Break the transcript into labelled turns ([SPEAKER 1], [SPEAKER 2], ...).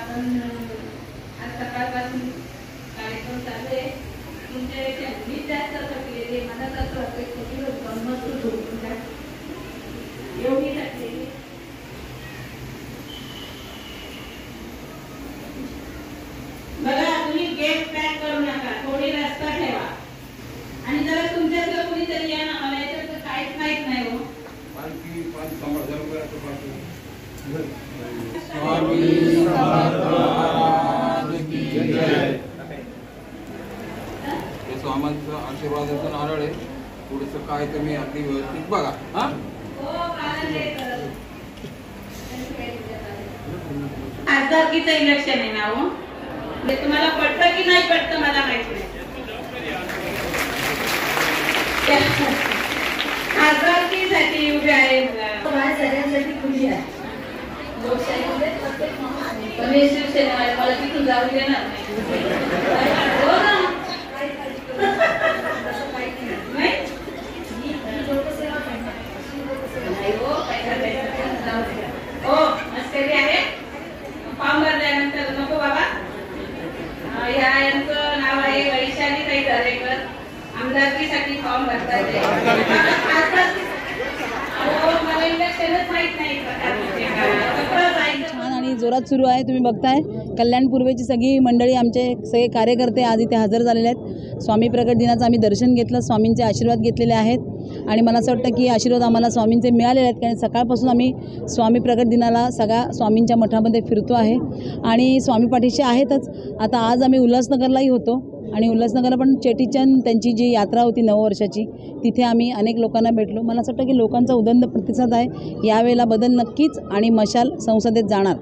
[SPEAKER 1] आपण आज सकाळपासून कार्यक्रम चालू आहे. तुमच्या मी जास्त थकलेली, मला असं वाटतं की गंमत तुमच्या एवढी थकलेली. बघा, तुम्ही गेट पॅक करू नका, थोडी रस्ता ठेवा आणि जरा तुमच्यातलं कोणीतरी या ना, मला याच्यात काहीच माहित नाही. हो
[SPEAKER 2] स्वामींचा आशीर्वादाचा नारळ आहे. थोडंसं काय तुम्ही अगदी व्यवस्थित बघा.
[SPEAKER 1] खासदारकीचं इलेक्शन आहे ना. हो तुम्हाला पटतं की नाही पटतं मला माहिती नाही. खासदारकीसाठी उभे आहे. सगळ्यांसाठी खुशी आहे. पण हे शिवसेना मला तिथून जाऊ देणार हो ना. हो मस्करी आहे. फॉर्म भरल्यानंतर नको बाबा. ह्या यांचं नाव आहे वैशाली ताई दरेकर. आमदारकीसाठी फॉर्म भरतात. मला इलेक्शनच माहित नाही.
[SPEAKER 3] छान आणि जोरात सुरू आहे. तुम्ही बघताय कल्याण पूर्वेची सगळी मंडळी, आमचे सगळे कार्यकर्ते आज इथे हजर झालेले आहेत. स्वामी प्रकट दिनाचं आम्ही दर्शन घेतलं, स्वामींचे आशीर्वाद घेतलेले आहेत आणि मला असं वाटतं की आशीर्वाद आम्हाला स्वामींचे मिळालेले आहेत. कारण सकाळपासून आम्ही स्वामी प्रकट दिनाला सगळ्या स्वामींच्या मठामध्ये फिरतो आहे आणि स्वामी पाठीशी आहेतच. आता आज आम्ही उल्हासनगरलाही होतो आणि उल्हासनगरला पण चेटीचंद त्यांची जी यात्रा होती 9 वर्षाची, तिथे आम्ही अनेक लोकांना भेटलो. मला असं वाटतं की लोकांचा उदंड प्रतिसाद आहे. यावेळेला बदल नक्कीच आणि मशाल संसदेत जाणार.